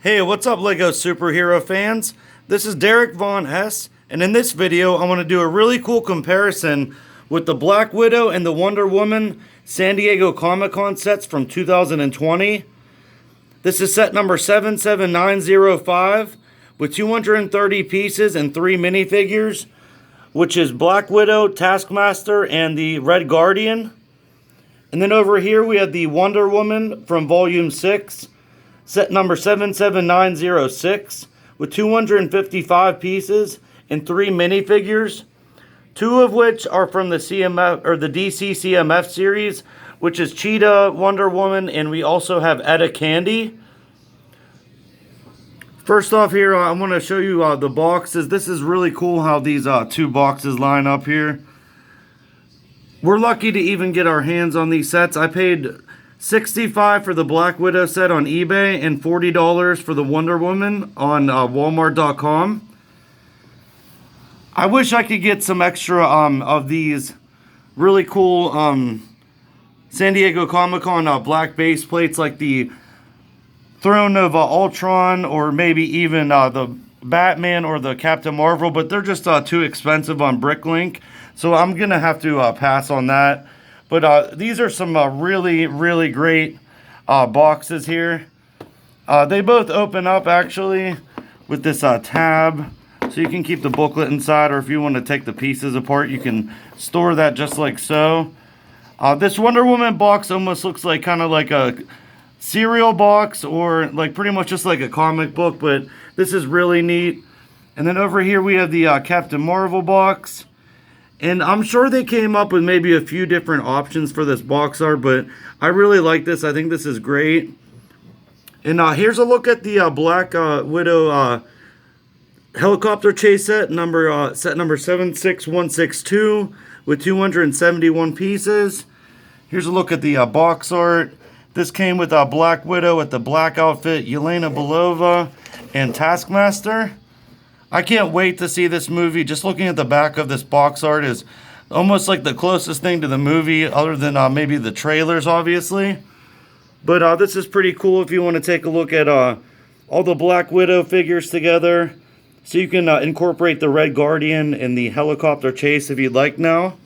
Hey, what's up LEGO superhero fans? This is Derek Von S, and in this video I want to do a really cool comparison with the Black Widow and the Wonder Woman San Diego Comic-Con sets from 2020. This is set number 77905 with 230 pieces and 3 minifigures, which is Black Widow, Taskmaster, and the Red Guardian. And then over here we have the Wonder Woman from Volume 6. Set number 77906 with 255 pieces and 3 minifigures, 2 of which are from the CMF or the DC CMF series, which is Cheetah, Wonder Woman, and we also have Etta Candy. First off here, I want to show you the boxes. This is really cool how these 2 boxes line up here. We're lucky to even get our hands on these sets. I paid $65 for the Black Widow set on eBay and $40 for the Wonder Woman on Walmart.com. I wish I could get some extra of these really cool San Diego Comic-Con black base plates, like the Throne of Ultron, or maybe even the Batman or the Captain Marvel, but they're just too expensive on Bricklink, so I'm gonna have to pass on that. But these are some really great boxes here. They both open up actually with this tab, so you can keep the booklet inside, or if you want to take the pieces apart, you can store that just like so. This Wonder Woman box almost looks like kind of like a cereal box, or like pretty much just like a comic book, but this is really neat. And then over here we have the Captain Marvel box. And I'm sure they came up with maybe a few different options for this box art, but I really like this. I think this is great. And here's a look at the Black Widow helicopter chase set number 76162 with 271 pieces. Here's a look at the box art. This came with Black Widow with the black outfit, Yelana, Belova, and Taskmaster. I can't wait to see this movie. Just looking at the back of this box art is almost like the closest thing to the movie, other than maybe the trailers, obviously. But this is pretty cool if you want to take a look at all the Black Widow figures together. So you can incorporate the Red Guardian and the helicopter chase if you'd like now.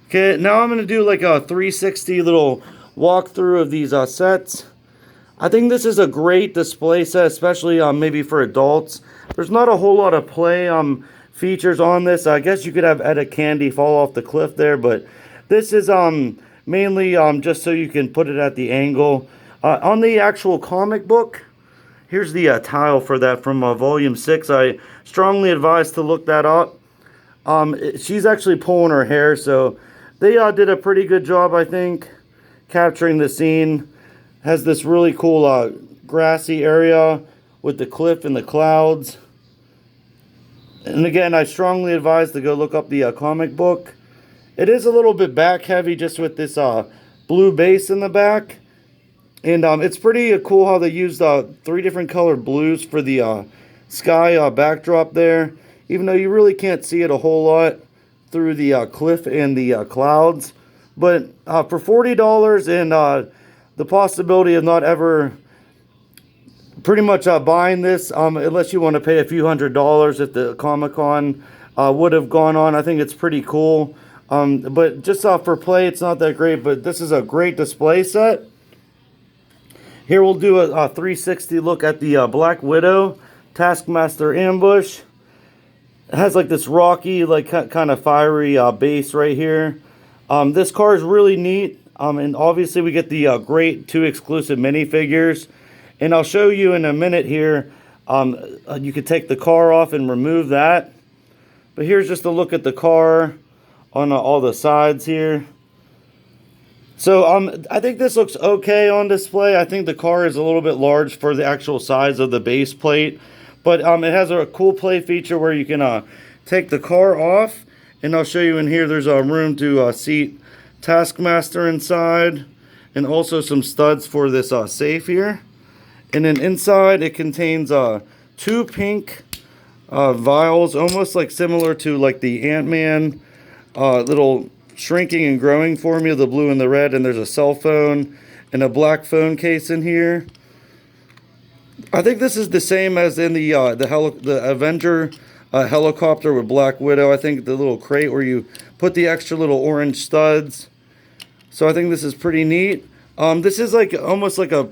Okay, now I'm going to do like a 360 little walkthrough of these sets. I think this is a great display set, especially maybe for adults. There's not a whole lot of play features on this. I guess you could have Etta Candy fall off the cliff there, but this is mainly just so you can put it at the angle. On the actual comic book, here's the tile for that from Volume 6. I strongly advise to look that up. She's actually pulling her hair, so they did a pretty good job, I think, capturing the scene. Has this really cool grassy area with the cliff and the clouds. And again, I strongly advise to go look up the comic book. It is a little bit back heavy just with this blue base in the back. And it's pretty cool how they used 3 different colored blues for the sky backdrop there. Even though you really can't see it a whole lot through the cliff and the clouds. But for $40 and the possibility of not ever pretty much buying this, unless you want to pay a few $100s if the Comic-Con would have gone on. I think it's pretty cool. But just for play, it's not that great, but this is a great display set. Here we'll do a 360 look at the Black Widow Taskmaster ambush. It has like this rocky, like kind of fiery base right here. This car is really neat. And obviously we get the great 2 exclusive minifigures. And I'll show you in a minute here. You could take the car off and remove that. But here's just a look at the car on all the sides here. So I think this looks okay on display. I think the car is a little bit large for the actual size of the base plate. But it has a cool play feature where you can take the car off. And I'll show you in here, there's a room to seat Taskmaster inside, and also some studs for this safe here. And then inside it contains 2 pink vials, almost like similar to like the Ant-Man little shrinking and growing formula, the blue and the red. And there's a cell phone and a black phone case in here. I think this is the same as in the Avenger helicopter with Black Widow. I think the little crate where you put the extra little orange studs. So I think this is pretty neat. This is like almost like a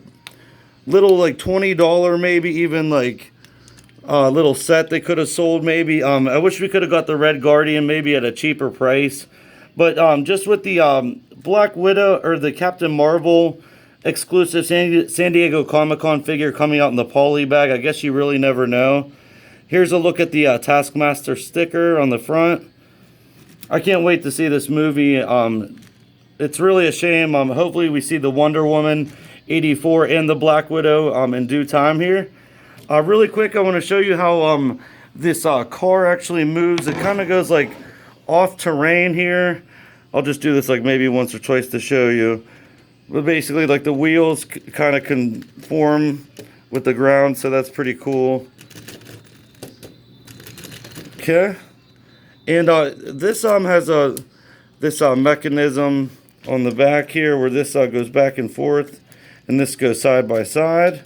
little like $20 maybe even like little set they could have sold maybe. I wish we could have got the Red Guardian maybe at a cheaper price. But just with the Black Widow or the Captain Marvel exclusive San Diego Comic-Con figure coming out in the poly bag, I guess you really never know. Here's a look at the Taskmaster sticker on the front. I can't wait to see this movie. It's really a shame. Hopefully we see the Wonder Woman 84 and the Black Widow in due time here. Really quick, I want to show you how this car actually moves. It kind of goes like off terrain here. I'll just do this like maybe once or twice to show you. But basically like the wheels kind of conform with the ground, so that's pretty cool. Okay. And this has this mechanism on the back here where this goes back and forth, and this goes side by side.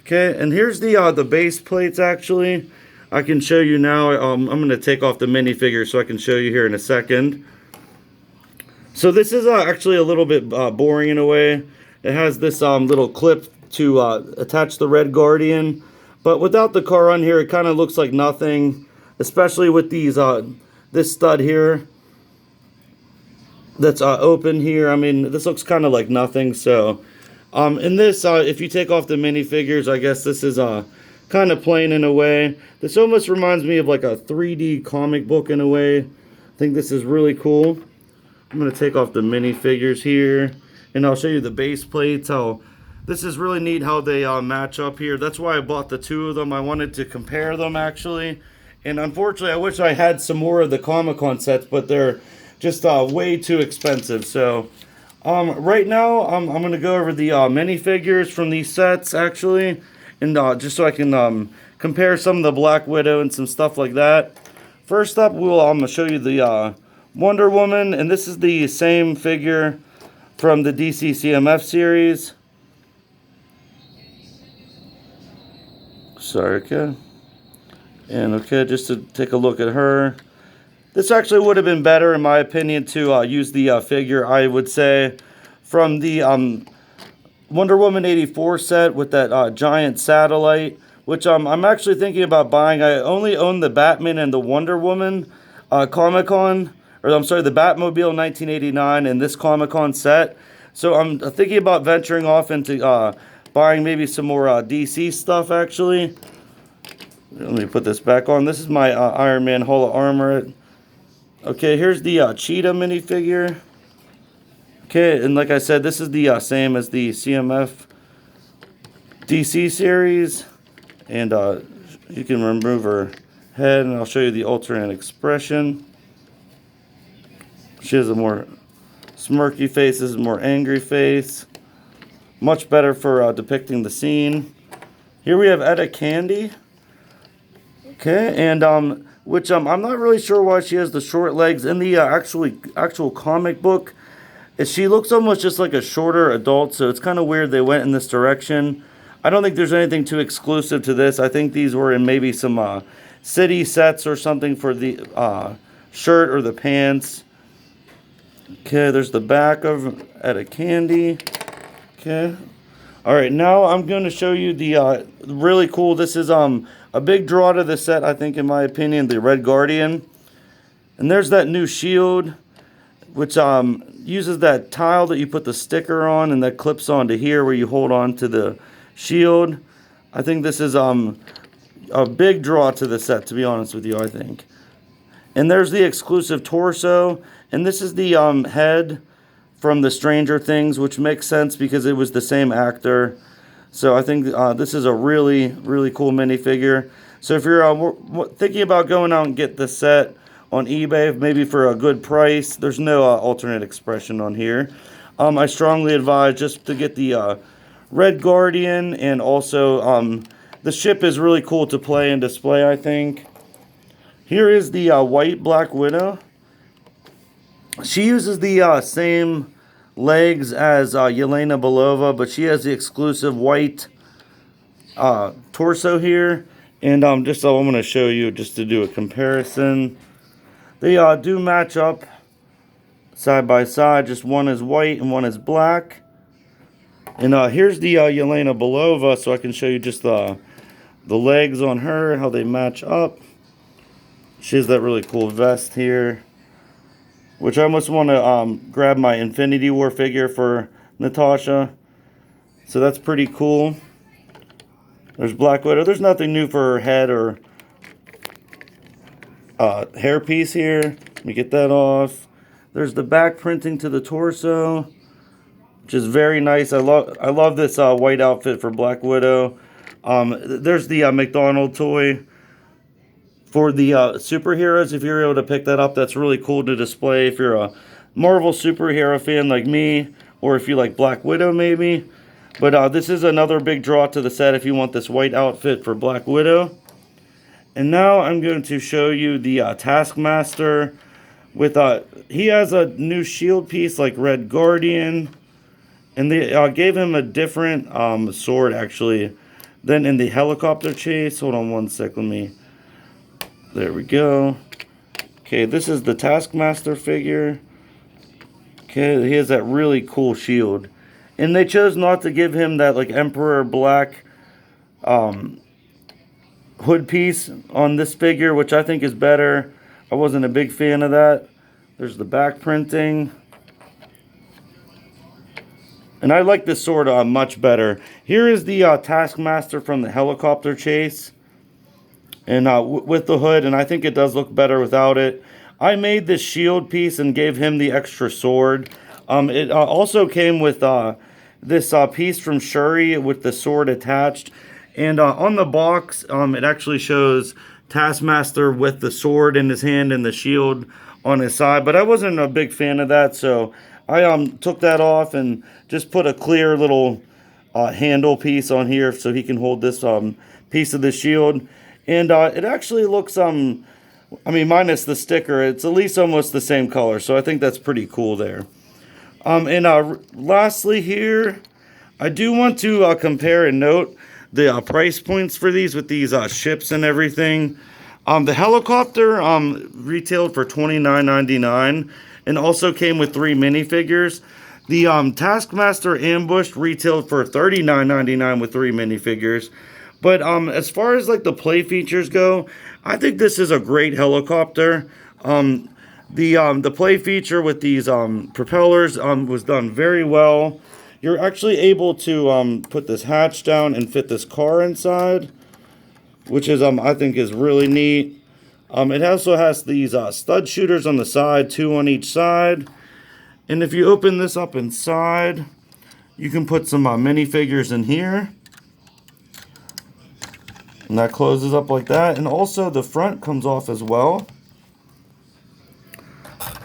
Okay, and here's the base plates actually. I can show you now. I'm going to take off the minifigure so I can show you here in a second. So this is actually a little bit boring in a way. It has this little clip to attach the Red Guardian, but without the car on here, it kind of looks like nothing. Especially with these this stud here that's open here. I mean, this looks kind of like nothing. So in this, if you take off the minifigures, I guess this is kind of plain in a way. This almost reminds me of like a 3D comic book in a way. I think this is really cool. I'm going to take off the minifigures here, and I'll show you the base plates. How this is really neat how they match up here. That's why I bought the two of them. I wanted to compare them actually. And unfortunately, I wish I had some more of the Comic-Con sets, but they're just way too expensive. So right now, I'm going to go over the minifigures from these sets actually, and just so I can compare some of the Black Widow and some stuff like that. First up, I'm going to show you the Wonder Woman, and this is the same figure from the DC CMF series. Sorry, okay. And okay, just to take a look at her. This actually would have been better, in my opinion, to use the figure, I would say, from the Wonder Woman 84 set with that giant satellite, which I'm actually thinking about buying. I only own the Batman and the Wonder Woman Comic-Con, or I'm sorry, the Batmobile 1989 and this Comic-Con set. So I'm thinking about venturing off into buying maybe some more DC stuff, actually. Let me put this back on. This is my Iron Man Hall of Armor. Okay, here's the Cheetah minifigure. Okay, and like I said, this is the same as the CMF DC series. And you can remove her head, and I'll show you the alternate expression. She has a more smirky face. This is a more angry face. Much better for depicting the scene. Here we have Etta Candy. Okay, and which I'm not really sure why she has the short legs. In the actual comic book, she looks almost just like a shorter adult, so it's kind of weird they went in this direction. I don't think there's anything too exclusive to this. I think these were in maybe some city sets or something for the shirt or the pants. Okay, there's the back of Etta Candy. Okay. All right, now I'm going to show you the really cool. This is a big draw to the set, I think, in my opinion, the Red Guardian. And there's that new shield, which uses that tile that you put the sticker on, and that clips onto here where you hold on to the shield. I think this is a big draw to the set, to be honest with you, I think. And there's the exclusive torso, and this is the head from the Stranger Things, which makes sense because it was the same actor. So I think this is a really, really cool minifigure. So if you're thinking about going out and get the set on eBay, maybe for a good price, there's no alternate expression on here. I strongly advise just to get the Red Guardian, and also the ship is really cool to play and display, I think. Here is the white Black Widow. She uses the same legs as Yelana Belova, but she has the exclusive white torso here. And just so I'm going to show you just to do a comparison. They do match up side by side. Just one is white and one is black. And here's the Yelana Belova, so I can show you just the legs on her, how they match up. She has that really cool vest here, which I almost want to grab my Infinity War figure for Natasha. So that's pretty cool. There's Black Widow. There's nothing new for her head or hair piece here. Let me get that off. There's the back printing to the torso, which is very nice. I love this white outfit for Black Widow. There's the McDonald toy for the superheroes. If you're able to pick that up, that's really cool to display if you're a Marvel superhero fan like me, or if you like Black Widow maybe. But this is another big draw to the set if you want this white outfit for Black Widow. And now I'm going to show you the Taskmaster. With he has a new shield piece like Red Guardian. And they gave him a different sword actually than in the helicopter chase. Hold on one sec, there we go. Okay, this is the Taskmaster figure. Okay, he has that really cool shield. And they chose not to give him that like Emperor Black hood piece on this figure, which I think is better. I wasn't a big fan of that. There's the back printing. And I like this sword much better. Here is the Taskmaster from the helicopter chase. And with the hood, and I think it does look better without it. I made this shield piece and gave him the extra sword. It also came with this piece from Shuri with the sword attached. And on the box, it actually shows Taskmaster with the sword in his hand and the shield on his side. But I wasn't a big fan of that, so I took that off and just put a clear little handle piece on here so he can hold this piece of the shield. And it actually looks, I mean, minus the sticker, it's at least almost the same color. So I think that's pretty cool there. And lastly here, I do want to compare and note the price points for these with these ships and everything. The helicopter retailed for $29.99 and also came with 3 minifigures. The Taskmaster Ambushed retailed for $39.99 with 3 minifigures. But as far as like the play features go, I think this is a great helicopter. The play feature with these propellers was done very well. You're actually able to put this hatch down and fit this car inside, which is I think is really neat. It also has these stud shooters on the side, 2 on each side. And if you open this up inside, you can put some minifigures in here. And that closes up like that. And also the front comes off as well.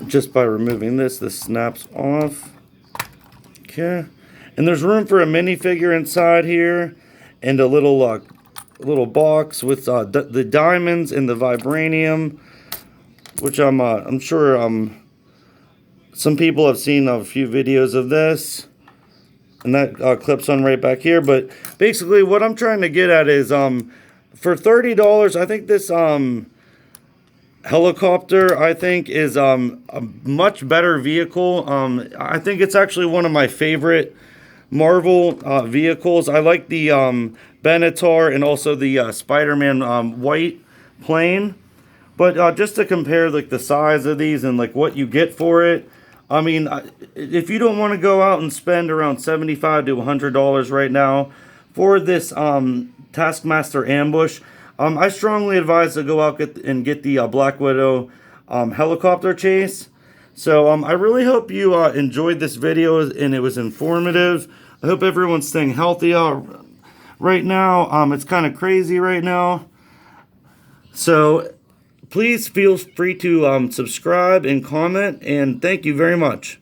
Just by removing this snaps off. Okay. And there's room for a minifigure inside here. And a little box with the diamonds and the vibranium. Which I'm sure some people have seen a few videos of this. And that clips on right back here. But basically what I'm trying to get at is for $30, I think this helicopter, I think, is a much better vehicle. I think it's actually one of my favorite Marvel vehicles. I like the Benatar and also the Spider-Man white plane. But just to compare like the size of these and like what you get for it, I mean, if you don't want to go out and spend around $75 to $100 right now for this Taskmaster Ambush, I strongly advise to go out and get the Black Widow helicopter chase. So I really hope you enjoyed this video and it was informative. I hope everyone's staying healthy right now. It's kind of crazy right now. So please feel free to subscribe and comment, and thank you very much.